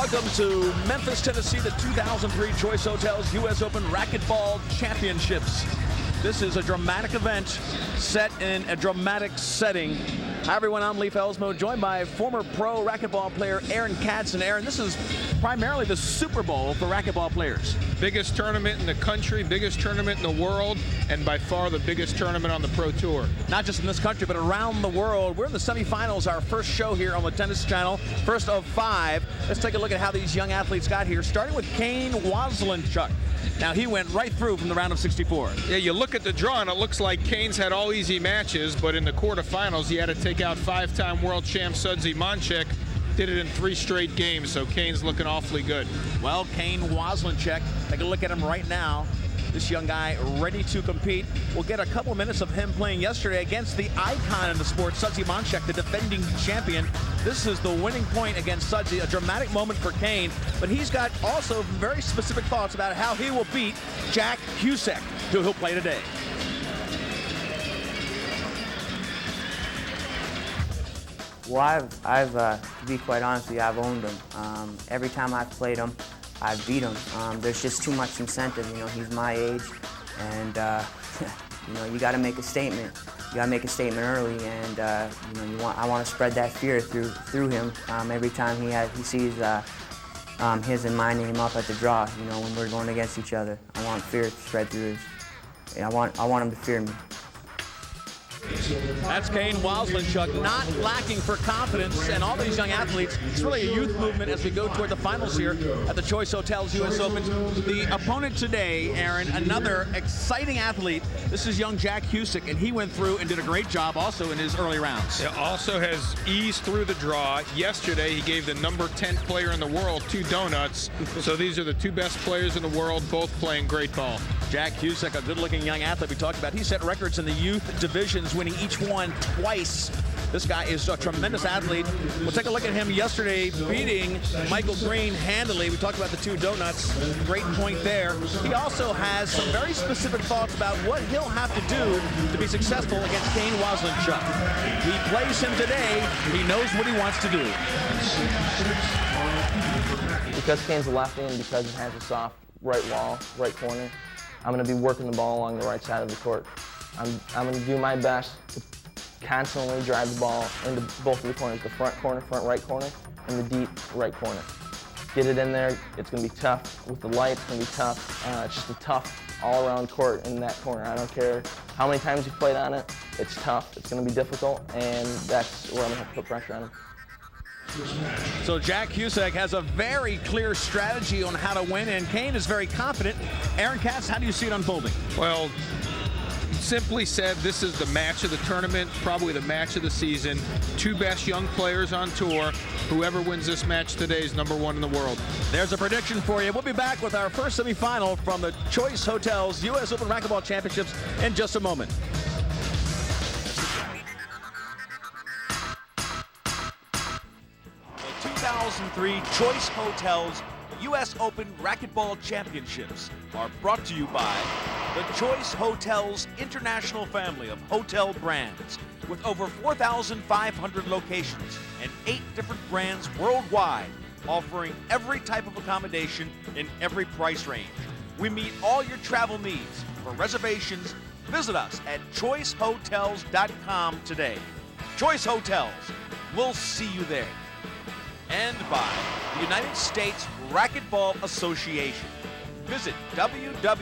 Welcome to Memphis, Tennessee, the 2003 Choice Hotels US Open Racquetball Championships. This is a dramatic event set in a dramatic setting. Hi everyone, I'm Leif Elsmo, joined by former pro racquetball player Aaron Katz. And Aaron, this is primarily the Super Bowl for racquetball players. Biggest tournament in the country, biggest tournament in the world, and by far the biggest tournament on the Pro Tour. Not just in this country, but around the world. We're in the semifinals, our first show here on the Tennis Channel, first of 5. Let's take a look at how these young athletes got here, starting with Kane Waselenchuk. Now, he went right through from the round of 64. Yeah, you look at the draw, and it looks like Kane's had all easy matches, but in the quarterfinals, he had to take out 5-time world champ Huczek. Did it in 3 straight games, so Kane's looking awfully good. Well, Kane Waselenchuk, take a look at him right now. This young guy ready to compete. We'll get a couple of minutes of him playing yesterday against the icon in the sport, Huczek, the defending champion. This is the winning point against Huczek, a dramatic moment for Kane, but he's got also very specific thoughts about how he will beat Jack Huczek, who he'll play today. Well, to be quite honest with you, I've owned him. Every time I've played him, I've beat him. There's just too much incentive. You know, he's my age, and you know, you got to make a statement. You got to make a statement early, and you know, I want to spread that fear through him. Every time he sees his and my name up at the draw, you know, when we're going against each other, I want fear to spread through his. I want him to fear me. That's Kane Waselenchuk, not lacking for confidence, and all these young athletes. It's really a youth movement as we go toward the finals here at the Choice Hotels US Open. The opponent today, Aaron, another exciting athlete. This is young Jack Huczek, and he went through and did a great job also in his early rounds. Yeah, also has eased through the draw. Yesterday, he gave the number 10 player in the world 2 donuts. So these are the 2 best players in the world, both playing great ball. Jack Huczek, a good-looking young athlete we talked about. He set records in the youth divisions, winning each one twice. This guy is a tremendous athlete. We'll take a look at him yesterday, beating Michael Green handily. We talked about the 2 donuts. Great point there. He also has some very specific thoughts about what he'll have to do to be successful against Kane Waselenchuk. He plays him today. He knows what he wants to do. Because Kane's a lefty and because he has a soft right wall, right corner, I'm going to be working the ball along the right side of the court. I'm going to do my best to constantly drive the ball into both of the corners, the front corner, front right corner, and the deep right corner. Get it in there. It's going to be tough. With the light, it's going to be tough. It's just a tough all-around court in that corner. I don't care how many times you've played on it. It's tough. It's going to be difficult, and that's where I'm going to have to put pressure on him. So Jack Huczek has a very clear strategy on how to win, and Kane is very confident. Aaron Katz, how do you see it unfolding? Well, simply said, this is the match of the tournament, probably the match of the season. 2 best young players on tour. Whoever wins this match today is number 1 in the world. There's a prediction for you. We'll be back with our first semifinal from the Choice Hotels US Open Racquetball Championships in just a moment. 2003 Choice Hotels US Open Racquetball Championships are brought to you by the Choice Hotels International family of hotel brands with over 4,500 locations and 8 different brands worldwide, offering every type of accommodation in every price range. We meet all your travel needs. For reservations, visit us at choicehotels.com today. Choice Hotels, we'll see you there. And by the United States Racquetball Association. Visit www.usra.org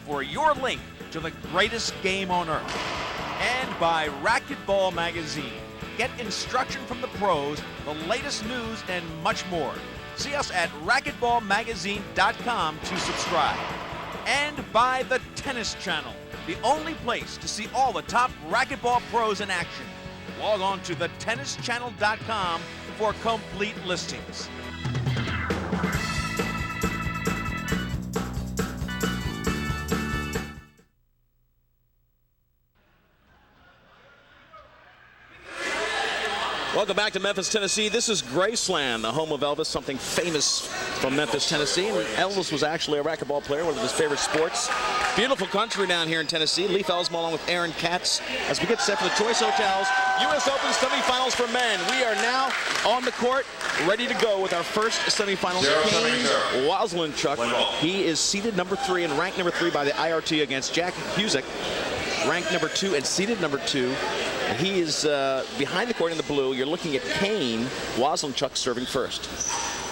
for your link to the greatest game on earth. And by Racquetball Magazine. Get instruction from the pros, the latest news, and much more. See us at racquetballmagazine.com to subscribe. And by the Tennis Channel, the only place to see all the top racquetball pros in action. Log on to thetennischannel.com for complete listings. Welcome back to Memphis, Tennessee. This is Graceland, the home of Elvis, something famous from Memphis, Tennessee. And Elvis was actually a racquetball player, one of his favorite sports. Beautiful country down here in Tennessee. Leif Ellsma along with Aaron Katz as we get set for the Choice Hotels US Open semifinals for men. We are now on the court, ready to go with our first semifinals. Kane Waselenchuk. He is seeded number 3 and ranked number 3 by the IRT against Jack Huczek, ranked number 2 and seeded number 2. He is behind the court in the blue. You're looking at Kane Waselenchuk serving first.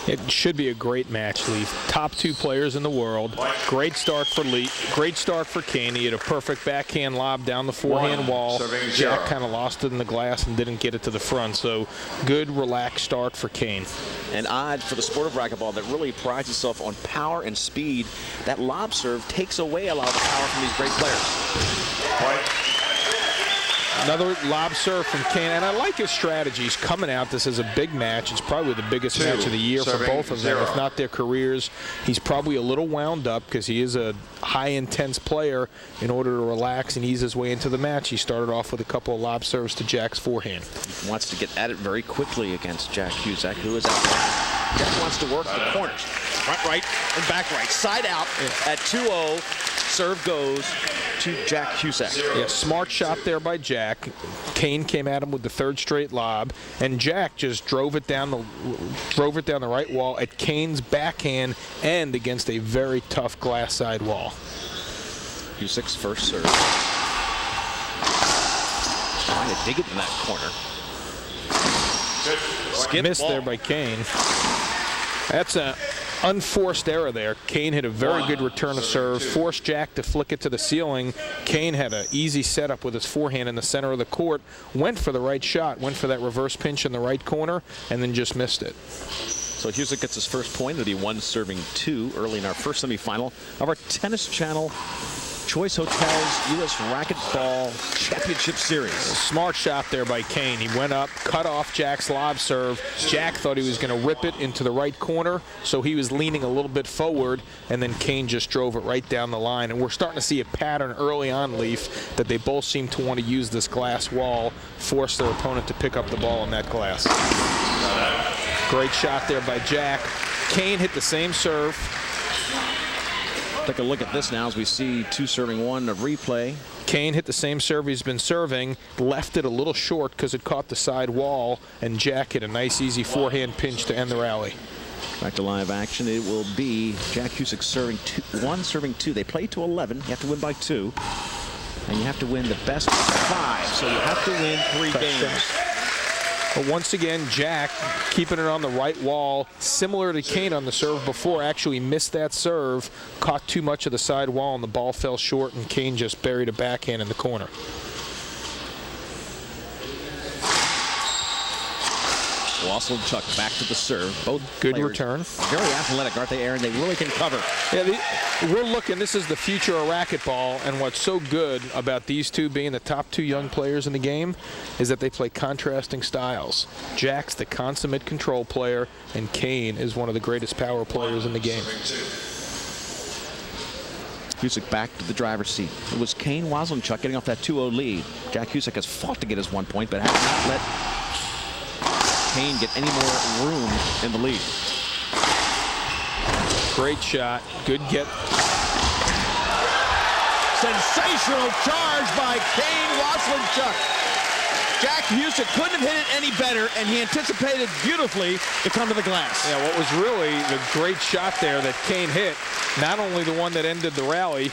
It should be a great match, Leif. Top 2 players in the world. Great start for Leif. Great start for Kane. He had a perfect backhand lob down the forehand wall. Jack kind of lost it in the glass and didn't get it to the front. So good, relaxed start for Kane. And odd for the sport of racquetball that really prides itself on power and speed. That lob serve takes away a lot of the power from these great players. Another lob serve from Kane, and I like his strategies coming out. This is a big match. It's probably the biggest match of the year for both of them, if not their careers. He's probably a little wound up because he is a high-intense player. In order to relax and ease his way into the match, he started off with a couple of lob serves to Jack's forehand. He wants to get at it very quickly against Jack Huczek, who is out there. Jack wants to work the corners. Front right and back right. Side out at 2-0. Serve goes to Jack Huczek. Yeah, smart shot there by Jack. Kane came at him with the 3rd straight lob, and Jack just drove it down the right wall at Kane's backhand end against a very tough glass side wall. Huczek's first serve. Trying to dig it in that corner. Skip missed there by Kane. That's a unforced error there. Kane hit a very good return of serve, forced Jack to flick it to the ceiling. Kane had an easy setup with his forehand in the center of the court, went for the right shot, went for that reverse pinch in the right corner, and then just missed it. So Huczek gets his first point. It'll be 1 serving 2 early in our first semifinal of our Tennis Channel Choice Hotels US Racquetball Championship Series. Smart shot there by Kane. He went up, cut off Jack's lob serve. Jack thought he was going to rip it into the right corner, so he was leaning a little bit forward, and then Kane just drove it right down the line. And we're starting to see a pattern early on, Leif, that they both seem to want to use this glass wall, force their opponent to pick up the ball in that glass. Great shot there by Jack. Kane hit the same serve. Take a look at this now as we see 2 serving 1 of replay. Kane hit the same serve he's been serving, left it a little short because it caught the side wall, and Jack hit a nice easy forehand pinch to end the rally. Back to live action. It will be Jack Huczek serving 1 serving 2. They play to 11. You have to win by 2. And you have to win the best of 5. So you have to win 3 games. But once again, Jack keeping it on the right wall, similar to Kane on the serve before, actually missed that serve, caught too much of the side wall, and the ball fell short, and Kane just buried a backhand in the corner. Waselenchuk back to the serve. Both good return. Very athletic, aren't they, Aaron? They really can cover. Yeah, we're looking. This is the future of racquetball, and what's so good about these two being the top 2 young players in the game is that they play contrasting styles. Jack's the consummate control player, and Kane is one of the greatest power players in the game. Huczek back to the driver's seat. It was Kane Waselenchuk getting off that 2-0 lead. Jack Huczek has fought to get his 1 point, but has not let Kane get any more room in the lead. Great shot. Good get. Sensational charge by Kane Waselenchuk. Jack Huczek couldn't have hit it any better, and he anticipated beautifully to come to the glass. Yeah, what was really the great shot there that Kane hit, not only the one that ended the rally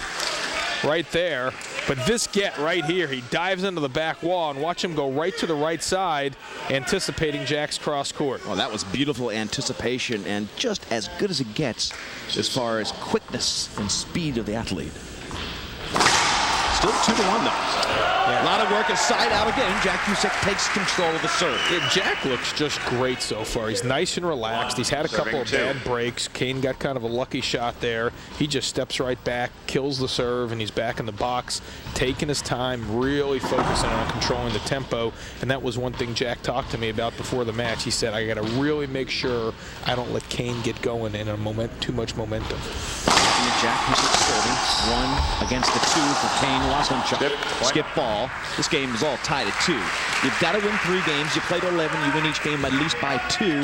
right there, but this get right here. He dives into the back wall, and watch him go right to the right side, anticipating Jack's cross court. Well, that was beautiful anticipation, and just as good as it gets as far as quickness and speed of the athlete. Still 2-1 though. Yeah. A lot of work inside out again. Jack Huczek takes control of the serve. Yeah, Jack looks just great so far. He's nice and relaxed. He's had a couple of bad breaks. Kane got kind of a lucky shot there. He just steps right back, kills the serve, and he's back in the box, taking his time, really focusing on controlling the tempo. And that was one thing Jack talked to me about before the match. He said, I got to really make sure I don't let Kane get going in a too much momentum. Jack Huczek serving. 1 against the 2 for Kane Waselenchuk. Skip ball. This game is all tied at 2. You've got to win 3 games. You play to 11. You win each game at least by 2. And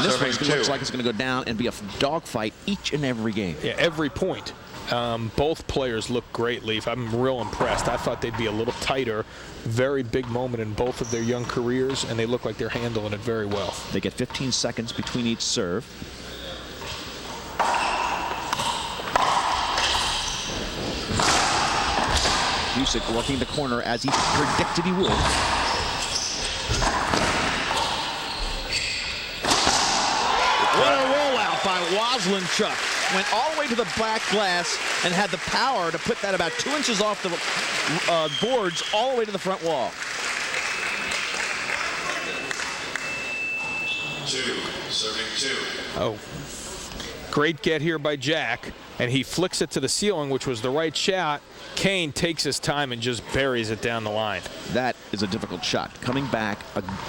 this one looks like it's going to go down and be a dogfight each and every game. Yeah, every point. Both players look great, Leaf. I'm real impressed. I thought they'd be a little tighter. Very big moment in both of their young careers, and they look like they're handling it very well. They get 15 seconds between each serve. Huczek working the corner as he predicted he would. What a rollout by Waselenchuk. Went all the way to the back glass and had the power to put that about 2 inches off the boards all the way to the front wall. 2, serving 2. Oh, great get here by Jack, and he flicks it to the ceiling, which was the right shot. Kane takes his time and just buries it down the line. That is a difficult shot. Coming back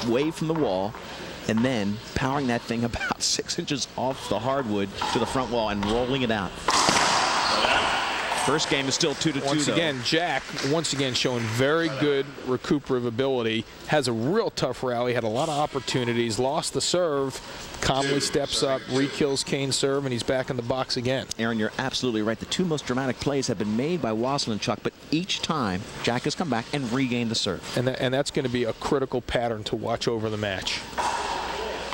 away from the wall and then powering that thing about 6 inches off the hardwood to the front wall and rolling it out. First game is still 2-2. Once again, Jack, showing very good recuperative ability. Has a real tough rally, had a lot of opportunities, lost the serve, calmly steps up, re-kills Kane's serve, and he's back in the box again. Aaron, you're absolutely right. The 2 most dramatic plays have been made by Waselenchuk, but each time Jack has come back and regained the serve. And that's going to be a critical pattern to watch over the match.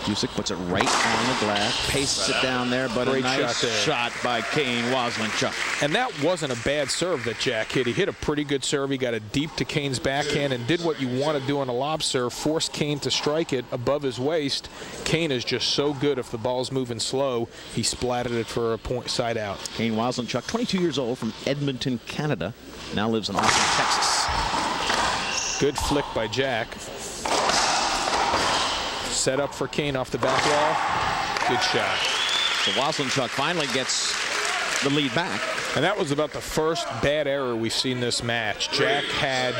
Huczek puts it right on the glass, pastes it down there, but Great a nice shot by Kane Waselenchuk. And that wasn't a bad serve that Jack hit. He hit a pretty good serve. He got it deep to Kane's backhand and did what you want to do on a lob serve, forced Kane to strike it above his waist. Kane is just so good if the ball's moving slow. He splatted it for a point side out. Kane Waselenchuk, 22 years old, from Edmonton, Canada, now lives in Austin, Texas. Good flick by Jack. Set up for Kane off the back wall. Good shot. So Waselenchuk finally gets the lead back. And that was about the first bad error we've seen this match. Jack had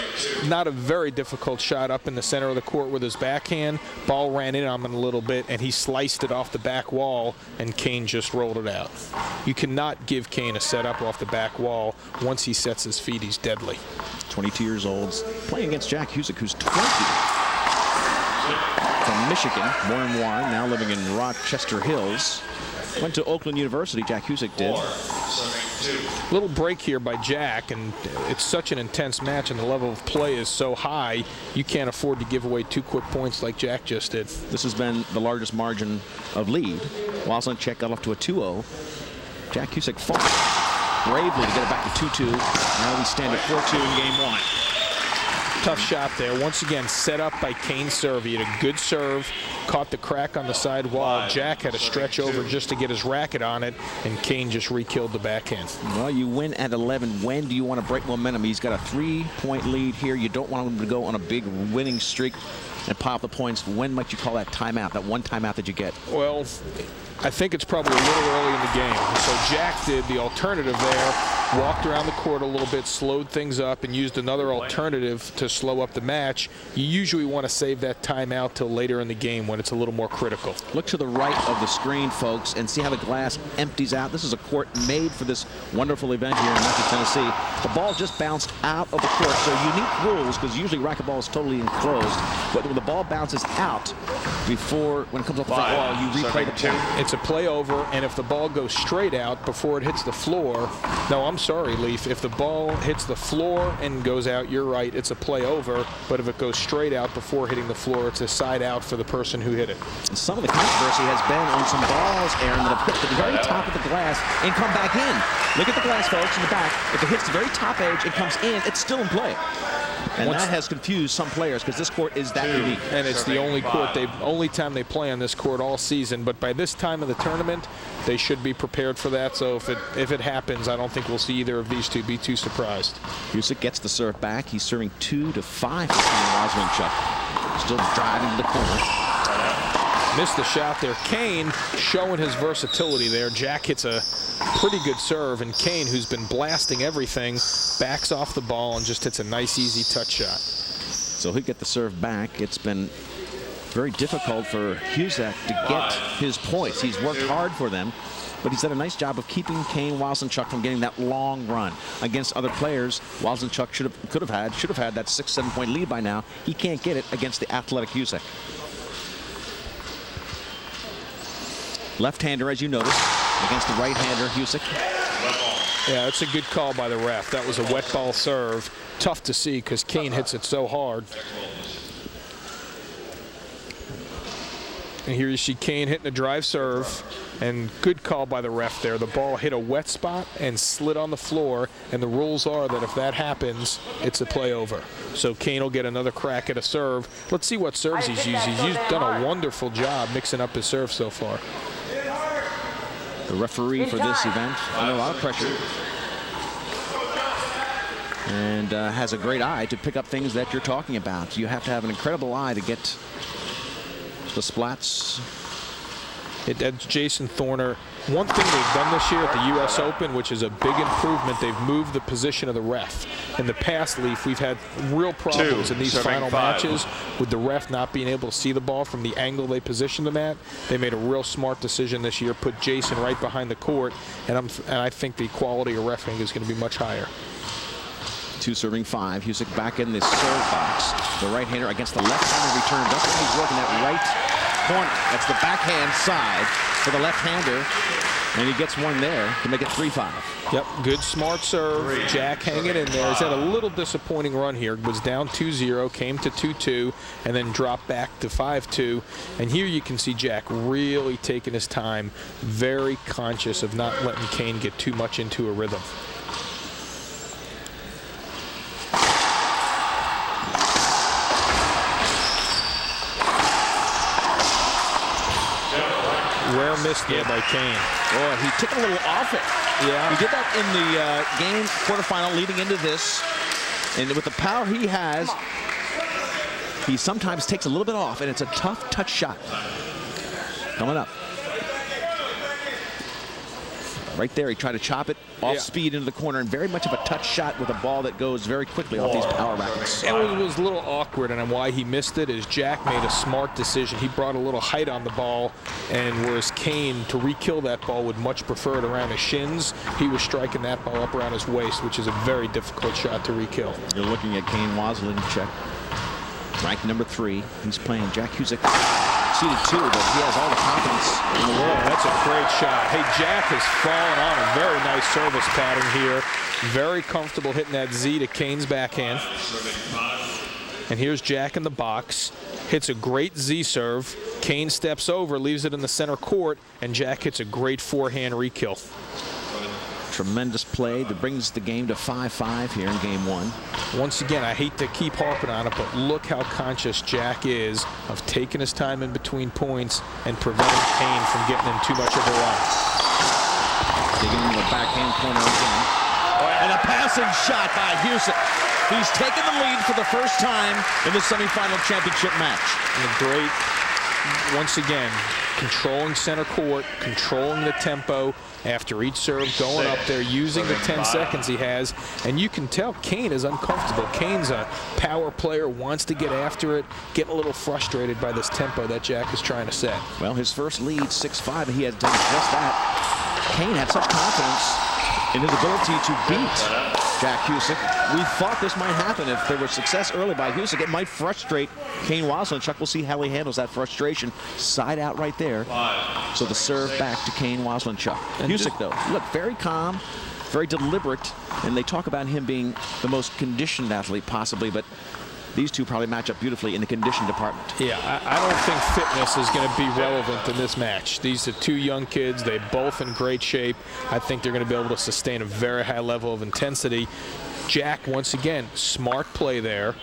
not a very difficult shot up in the center of the court with his backhand. Ball ran in on him a little bit, and he sliced it off the back wall, and Kane just rolled it out. You cannot give Kane a setup off the back wall. Once he sets his feet, he's deadly. 22 years old, playing against Jack Huczek, who's 20. From Michigan, Morin, now living in Rochester Hills. Went to Oakland University, Jack Huczek did. Little break here by Jack, and it's such an intense match, and the level of play is so high, you can't afford to give away 2 quick points like Jack just did. This has been the largest margin of lead. Waselenchuk got off to a 2-0. Jack Huczek fought bravely to get it back to 2-2. Now we stand at 4-2 in game 1. Tough shot there. Once again, set up by Kane's serve. He had a good serve, caught the crack on the side wall. Jack had to stretch over just to get his racket on it, and Kane just re-killed the backhand. Well, you win at 11. When do you want to break momentum? He's got a 3-point lead here. You don't want him to go on a big winning streak and pile up the points. When might you call that timeout, that one timeout that you get? Well, I think it's probably a little early in the game. So Jack did the alternative there, walked around the court a little bit, slowed things up, and used another alternative to slow up the match. You usually want to save that timeout till later in the game when it's a little more critical. Look to the right of the screen, folks, and see how the glass empties out. This is a court made for this wonderful event here in Memphis, Tennessee. The ball just bounced out of the court, so unique rules, because usually racquetball is totally enclosed. But when the ball bounces out before, when it comes off the front wall, you replay the point. It's a play over, and if the ball goes straight out before it hits the floor, no, I'm sorry, Leaf, if the ball hits the floor and goes out, you're right, it's a play over, but if it goes straight out before hitting the floor, it's a side out for the person who hit it. Some of the controversy has been on some balls, Aaron, that have hit the very top of the glass and come back in. Look at the glass, folks, in the back. If it hits the very top edge and comes in, it's still in play. And that has confused some players because this court is that unique. And it's the only only time they play on this court all season. But by this time of the tournament, they should be prepared for that. So if it happens, I don't think we'll see either of these two be too surprised. Huczek gets the serve back. He's serving 2-5 for Waselenchuk. Still driving to the corner. Missed the shot there. Kane showing his versatility there. Jack hits a pretty good serve, and Kane, who's been blasting everything, backs off the ball and just hits a nice, easy touch shot. So he'll get the serve back. It's been very difficult for Huczek to get his points. He's worked hard for them, but he's done a nice job of keeping Kane Waselenchuk from getting that long run against other players. Waselenchuk should have had that 6-7 point lead by now. He can't get it against the athletic Huczek. Left-hander, as you noticed, against the right-hander Huczek. Yeah, that's a good call by the ref. That was a wet ball serve. Tough to see because Kane hits it so hard. And here you see Kane hitting a drive serve, and good call by the ref there. The ball hit a wet spot and slid on the floor, and the rules are that if that happens, it's a play over. So Kane will get another crack at a serve. Let's see what serves he's used. He's done a wonderful job mixing up his serve so far. The referee for this event under a lot of pressure, and has a great eye to pick up things that you're talking about. You have to have an incredible eye to get the splats. That's Jason Thorner. One thing they've done this year at the US Open, which is a big improvement, they've moved the position of the ref. In the past, Leaf, we've had real problems in these final matches with the ref not being able to see the ball from the angle they positioned them at. They made a real smart decision this year, put Jason right behind the court, and I think the quality of refereeing is going to be much higher. 2 serving 5. Huczek back in the serve box. The right-hander against the left-hander return. That's when he's working that right corner. That's the backhand side for the left-hander. And he gets one there to make it 3-5. Yep, good smart serve. Jack hanging in there. He's had a little disappointing run here. Was down 2-0, came to 2-2, and then dropped back to 5-2. And here you can see Jack really taking his time, very conscious of not letting Kane get too much into a rhythm. Rare miss there by Kane. Boy, he took a little off it. Yeah. He did that in the game quarterfinal leading into this. And with the power he has, he sometimes takes a little bit off, and it's a tough touch shot. Coming up. Right there, he tried to chop it off speed into the corner, and very much of a touch shot with a ball that goes very quickly off these power rackets. It was a little awkward, and why he missed it is Jack made a smart decision. He brought a little height on the ball, and whereas Kane, to re-kill that ball, would much prefer it around his shins, he was striking that ball up around his waist, which is a very difficult shot to re-kill. You're looking at Kane Waselenchuk, ranked number 3. He's playing Jack Huczek. Seated 2, but he has all the confidence in the world. That's a great shot. Hey, Jack has fallen on a very nice service pattern here. Very comfortable hitting that Z to Kane's backhand. And here's Jack in the box. Hits a great Z serve. Kane steps over, leaves it in the center court, and Jack hits a great forehand re-kill. Tremendous play that brings the game to 5-5 here in game 1. Once again, I hate to keep harping on it, but look how conscious Jack is of taking his time in between points and preventing Kane from getting in too much of a run. Digging into the backhand corner again. And a passing shot by Huczek. He's taken the lead for the first time in the semifinal championship match. And a great, once again, controlling center court, controlling the tempo after each serve, going up there, using the 10 seconds he has. And you can tell Kane is uncomfortable. Kane's a power player, wants to get after it, getting a little frustrated by this tempo that Jack is trying to set. Well, his first lead, 6-5, and he had done just that. Kane had such confidence in his ability to beat Jack Huczek. We thought this might happen if there was success early by Huczek. It might frustrate Kane Waselenchuk. We'll see how he handles that frustration. Side out right there. So the serve back to Kane Waselenchuk. Huczek, though, look, very calm, very deliberate, and they talk about him being the most conditioned athlete possibly, but these two probably match up beautifully in the condition department. Yeah, I don't think fitness is going to be relevant in this match. These are two young kids. They're both in great shape. I think they're going to be able to sustain a very high level of intensity. Jack, once again, smart play there.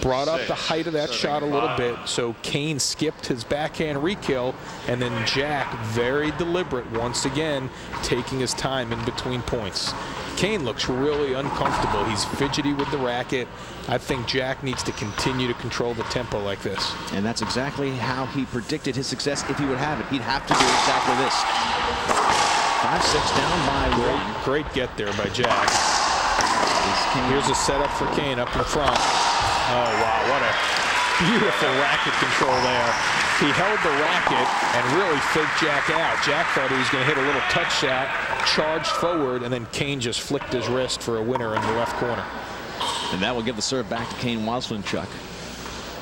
Brought up the height of that shot a little bit, so Kane skipped his backhand re-kill, and then Jack, very deliberate, once again, taking his time in between points. Kane looks really uncomfortable. He's fidgety with the racket. I think Jack needs to continue to control the tempo like this. And that's exactly how he predicted his success if he would have it. He'd have to do exactly this. 5-6 down by 1. Great get there by Jack. Here's a setup for Kane up in front. Oh, wow, Beautiful racket control there. He held the racket and really faked Jack out. Jack thought he was going to hit a little touch shot, charged forward, and then Kane just flicked his wrist for a winner in the left corner. And that will give the serve back to Kane Waselenchuk.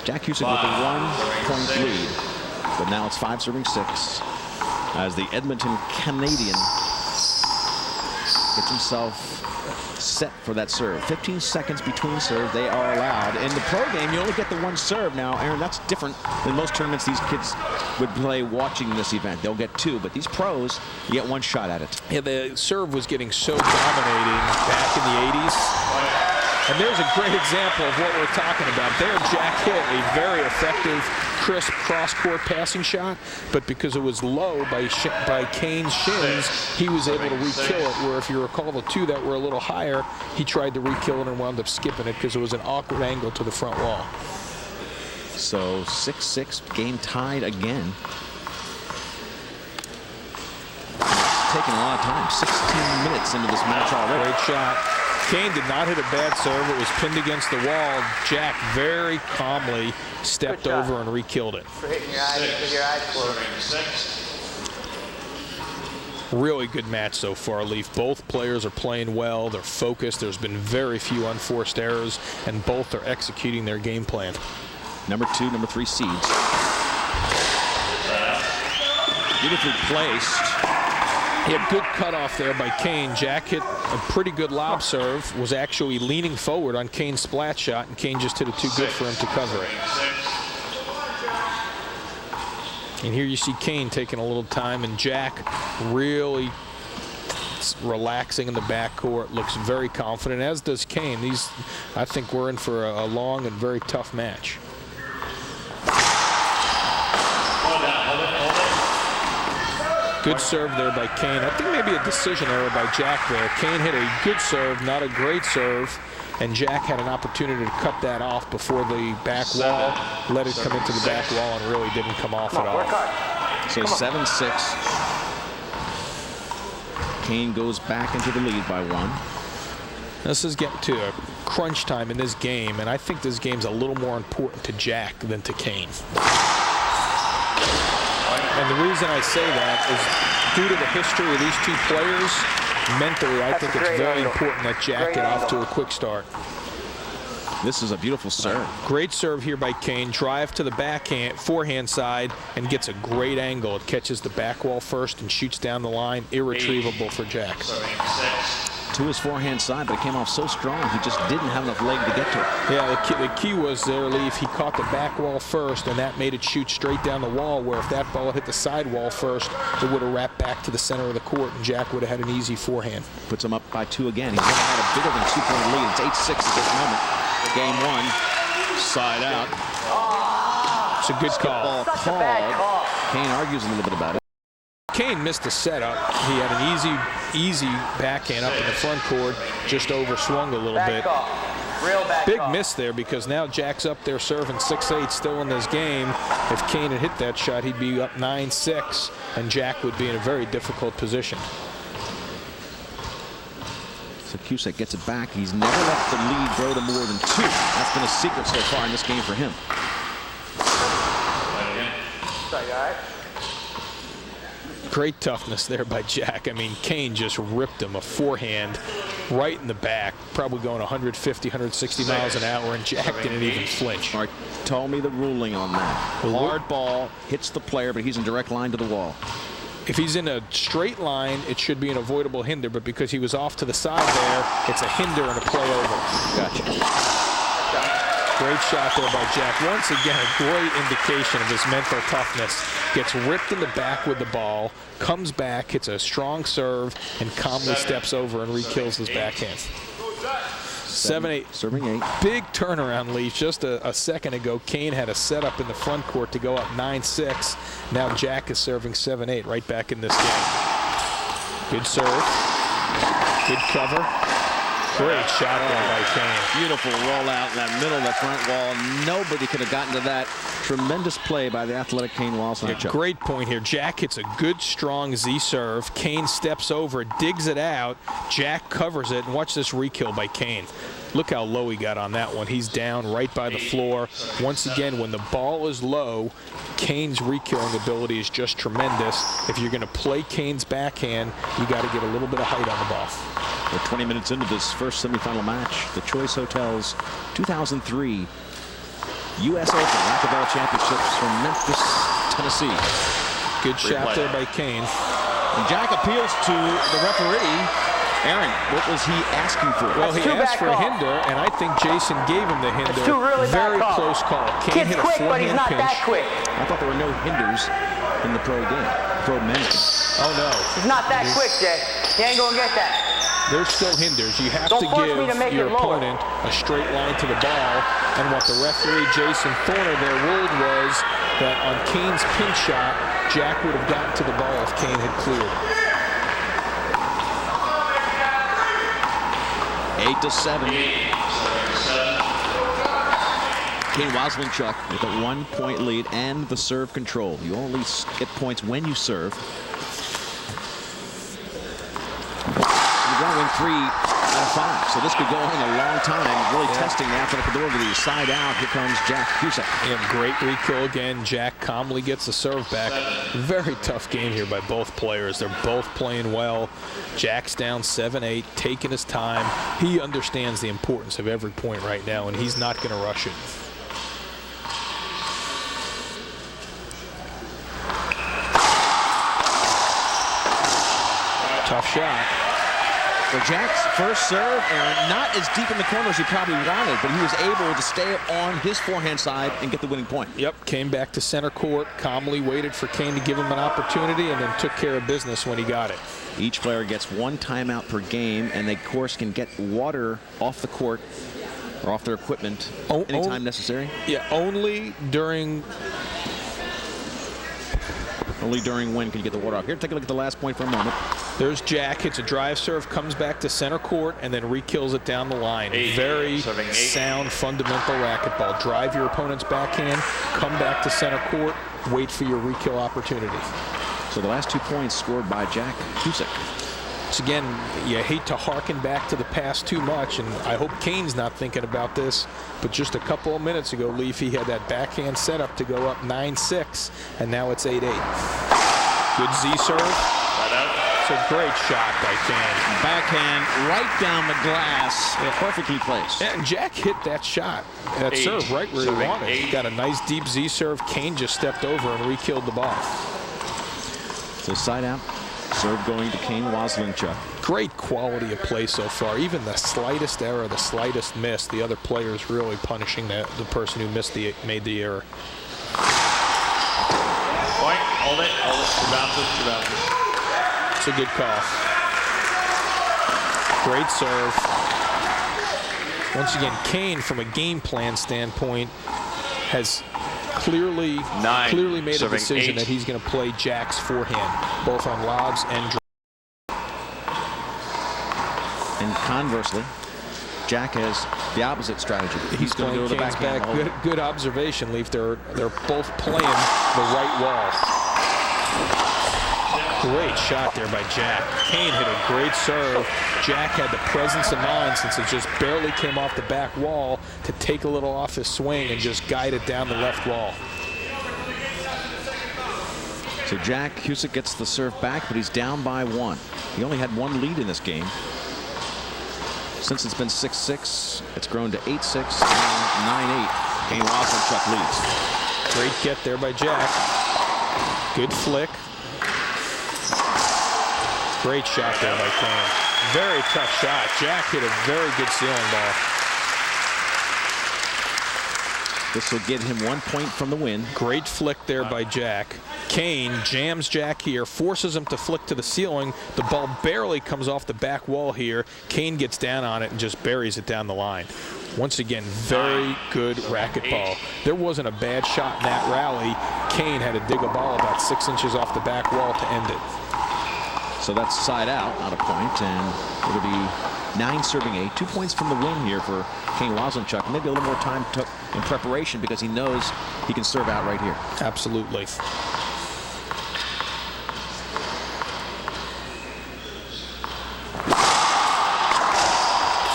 Jack Huczek with a 1-point lead. But now it's 5-6 as the Edmonton Canadian gets himself set for that serve. 15 seconds between serves they are allowed. In the pro game, you only get the one serve. Now, Aaron, that's different than most tournaments these kids would play watching this event. They'll get two, but these pros, you get one shot at it. Yeah, the serve was getting so dominating back in the 80s. And there's a great example of what we're talking about. There, Jack hit a very effective, crisp cross-court passing shot, but because it was low by Kane's shins, he was able to re-kill it, where if you recall the two that were a little higher, he tried to re-kill it and wound up skipping it because it was an awkward angle to the front wall. So 6-6, game tied again. It's taken a lot of time, 16 minutes into this match already. Great shot. Kane did not hit a bad serve. It was pinned against the wall. Jack very calmly stepped over and re-killed it. For hitting your eyes with your eyes closed. Really good match so far, Leaf. Both players are playing well. They're focused. There's been very few unforced errors, and both are executing their game plan. Number 2, number 3 seeds. Beautifully placed. He had good cutoff there by Kane. Jack hit a pretty good lob serve, was actually leaning forward on Kane's splat shot, and Kane just hit it too good for him to cover it. And here you see Kane taking a little time, and Jack really relaxing in the backcourt, looks very confident, as does Kane. I think we're in for a long and very tough match. Good serve there by Kane. I think maybe a decision error by Jack there. Kane hit a good serve, not a great serve, and Jack had an opportunity to cut that off before the back wall, let it come into the back wall, and really didn't come off at all. So 7-6. Kane goes back into the lead by 1. This is getting to a crunch time in this game, and I think this game's a little more important to Jack than to Kane. And the reason I say that is due to the history of these two players, mentally I think it's very important that Jack get off to a quick start. This is a beautiful serve. Great serve here by Kane. Drive to the forehand side and gets a great angle. It catches the back wall first and shoots down the line. Irretrievable for Jack. To his forehand side, but it came off so strong he just didn't have enough leg to get to it. Yeah, the key was there, Leaf. He caught the back wall first, and that made it shoot straight down the wall, where if that ball had hit the side wall first, it would have wrapped back to the center of the court, and Jack would have had an easy forehand. Puts him up by 2 again. He's going to have a bigger than 2-point lead. It's 8-6 at this moment. Game 1, side out. It's a good call. Called. Kane argues a little bit about it. Kane missed the setup. He had an easy backhand up in the front court, just overswung a little bit. Big miss there, because now Jack's up there serving 6-8 still in this game. If Kane had hit that shot, he'd be up 9-6, and Jack would be in a very difficult position. So Huczek gets it back. He's never let the lead grow to more than 2. That's been a secret so far in this game for him. Great toughness there by Jack. I mean, Kane just ripped him a forehand right in the back, probably going 150, 160 miles an hour, and Jack didn't even flinch. All right, tell me the ruling on that. Hard ball hits the player, but he's in direct line to the wall. If he's in a straight line, it should be an avoidable hinder, but because he was off to the side there, it's a hinder and a play over. Gotcha. Great shot there by Jack. Once again, a great indication of his mental toughness. Gets ripped in the back with the ball, comes back, hits a strong serve, and calmly steps over and re-kills his backhand. 7-8. Serving 8. Big turnaround, Leaf. Just a second ago, Kane had a setup in the front court to go up 9-6. Now Jack is serving 7-8 right back in this game. Good serve. Good cover. Great shot there by Kane. Beautiful rollout in that middle of the front wall. Nobody could have gotten to that. Tremendous play by the athletic Kane Waselenchuk. Great point here. Jack hits a good, strong Z serve. Kane steps over, digs it out. Jack covers it, and watch this re-kill by Kane. Look how low he got on that one. He's down right by the floor. Once again, when the ball is low, Kane's re-killing ability is just tremendous. If you're going to play Kane's backhand, you got to get a little bit of height on the ball. We're 20 minutes into this first semifinal match. The Choice Hotels 2003 US Open Racquetball Championships from Memphis, Tennessee. Good shot there by Kane. And Jack appeals to the referee. Aaron, what was he asking for? Well, he asked for a hinder, and I think Jason gave him the hinder. Very close call. Kane hit a forehand pinch. I thought there were no hinders in the pro men's game. Oh, no. He's not that quick, Jay. He ain't going to get that. There's still hinders. You have to give your opponent a straight line to the ball. And what the referee, Jason Thorner, there ruled was that on Kane's pinch shot, Jack would have gotten to the ball if Kane had cleared. 8-7. Kane Waselenchuk with a 1-point lead and the serve control. You only get points when you serve. You're going to win 3 out of 5, so this could go on a long time. Really testing the athletic ability. Side out. Here comes Jack Huczek. And great re-kill again. Jack calmly gets the serve back. Very tough game here by both players. They're both playing well. Jack's down 7-8, taking his time. He understands the importance of every point right now, and he's not going to rush it. Tough shot. For Jack's first serve, Aaron, not as deep in the corner as he probably wanted, but he was able to stay on his forehand side and get the winning point. Yep, came back to center court, calmly waited for Kane to give him an opportunity, and then took care of business when he got it. Each player gets 1 timeout per game, and they, of course, can get water off the court or off their equipment anytime necessary. Yeah, only during when can you get the water off. Here, take a look at the last point for a moment. There's Jack, hits a drive serve, comes back to center court, and then re-kills it down the line. Very sound, fundamental racquetball. Drive your opponent's backhand, come back to center court, wait for your re-kill opportunity. So the last 2 points scored by Jack Huczek. So again, you hate to harken back to the past too much, and I hope Kane's not thinking about this, but just a couple of minutes ago, Leaf, he had that backhand setup to go up 9-6, and now it's 8-8. Good Z serve. It's a great shot by Kane. Backhand right down the glass, perfectly placed. Yeah, and Jack hit that shot, that serve right where he wanted. He got a nice deep Z serve. Kane just stepped over and re-killed the ball. So side out. Serve going to Kane Waselenchuk. Great quality of play so far. Even the slightest error, the slightest miss, the other player is really punishing the person who made the error. Point, hold it, two bounces. It's a good call. Great serve. Once again, Kane, from a game plan standpoint, has clearly made a decision that he's going to play Jack's forehand, both on lobs and drive. And conversely, Jack has the opposite strategy. He's going to go to the backhand. Good observation, Leaf. They're both playing the right wall. Great shot there by Jack. Kane hit a great serve. Jack had the presence of mind, since it just barely came off the back wall, to take a little off his swing and just guide it down the left wall. So Jack Huczek gets the serve back, but he's down by 1. He only had 1 lead in this game. Since it's been 6-6, it's grown to 8-6, and 9-8. Kane Waselenchuk leads. Great get there by Jack. Good flick. Great shot there by Kane. Very tough shot. Jack hit a very good ceiling ball. This will get him 1 point from the win. Great flick there by Jack. Kane jams Jack here, forces him to flick to the ceiling. The ball barely comes off the back wall here. Kane gets down on it and just buries it down the line. Once again, very good racquetball. There wasn't a bad shot in that rally. Kane had to dig a ball about 6 inches off the back wall to end it. So that's side out, not a point, and it'll be 9-8. 2 points from the win here for Kane Waselenchuk. Maybe a little more time took in preparation because he knows he can serve out right here. Absolutely.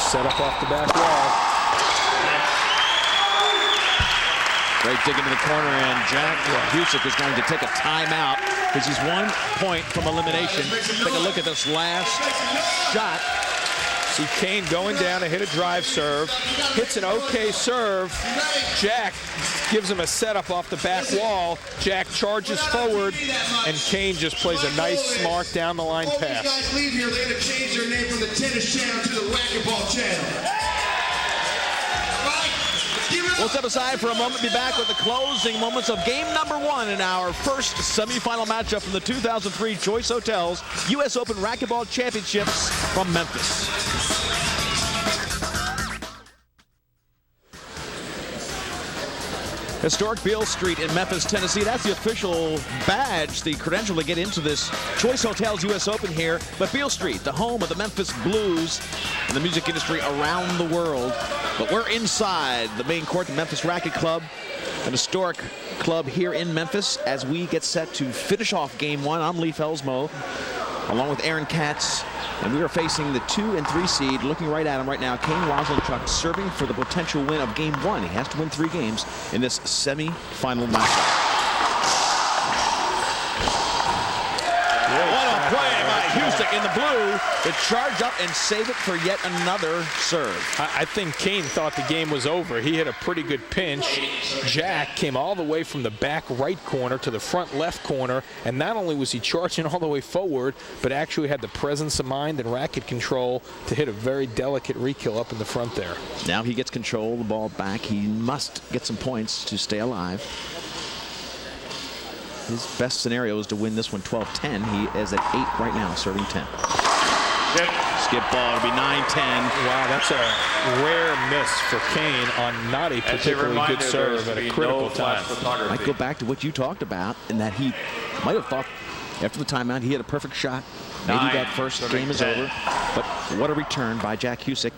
set up off the back wall. Great dig into the corner, and Jack Huczek is going to take a timeout because he's 1 point from elimination. Take a look at this last shot. See Kane going down to hit a drive serve, hits an okay serve. Jack gives him a setup off the back wall. Jack charges forward, and Kane just plays a nice, smart down-the-line pass. When you guys leave here, they're going to change their name from the tennis channel to the racquetball channel. We'll step aside for a moment, be back with the closing moments of game number 1 in our first semifinal matchup from the 2003 Choice Hotels US Open Racquetball Championships from Memphis. Historic Beale Street in Memphis, Tennessee. That's the official badge, the credential to get into this Choice Hotels US Open here. But Beale Street, the home of the Memphis Blues and the music industry around the world. But we're inside the main court, the Memphis Racquet Club, an historic club here in Memphis as we get set to finish off game 1. I'm Lee Felsmo, along with Aaron Katz. And we are facing the 2 and 3 seed, looking right at him right now. Kane Waselenchuk serving for the potential win of game 1. He has to win 3 games in this semi-final matchup. What a play by Huczek in the blue to charge up and save it for yet another serve. I think Kane thought the game was over. He hit a pretty good pinch. Jack came all the way from the back right corner to the front left corner, and not only was he charging all the way forward, but actually had the presence of mind and racket control to hit a very delicate re-kill up in the front there. Now he gets control of the ball back. He must get some points to stay alive. His best scenario is to win this one 12-10. He is at 8 right now, serving 10. Skip ball, it'll be 9-10. Wow, that's a rare miss for Kane on not a particularly good serve at a critical time. Might go back to what you talked about, in that he might have thought after the timeout he had a perfect shot. Maybe that first game is over. But what a return by Jack Huczek.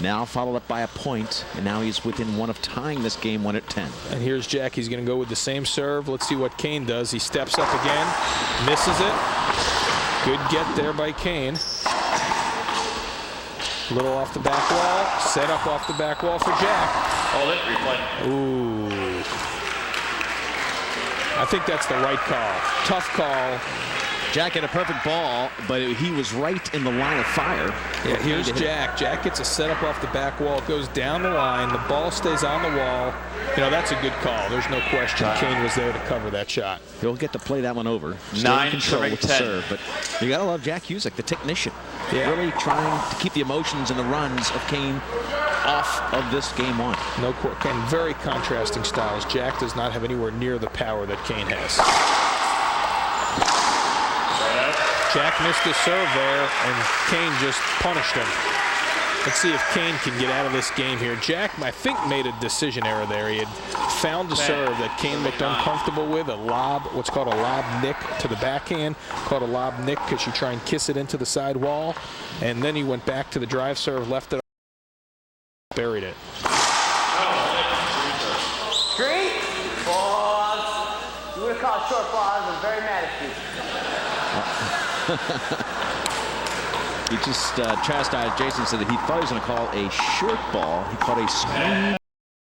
Now followed up by a point, and now he's within 1 of tying this game 1 at 10. And here's Jack. He's going to go with the same serve. Let's see what Kane does. He steps up again, misses it. Good get there by Kane. A little off the back wall. Set up off the back wall for Jack. Hold it, replay. Ooh. I think that's the right call. Tough call. Jack had a perfect ball, but he was right in the line of fire. Yeah, here's Jack. Jack gets a setup off the back wall, goes down the line. The ball stays on the wall. You know, that's a good call. There's no question. Kane was there to cover that shot. He'll get to play that one over. Still in control with the serve, but you got to love Jack Huczek, the technician. Yeah. Really trying to keep the emotions and the runs of Kane off of this game 1. No question. Very contrasting styles. Jack does not have anywhere near the power that Kane has. Jack missed his serve there, and Kane just punished him. Let's see if Kane can get out of this game here. Jack, I think, made a decision error there. He had found a serve that Kane looked uncomfortable with, a lob, what's called a lob nick to the backhand, called a lob nick because you try and kiss it into the side wall. And then he went back to the drive serve, left it up, buried it. Street? Pause. You would have called short pause. I'm very mad at you. He just chastised Jason, said that he thought he was going to call a short ball. He called a screen.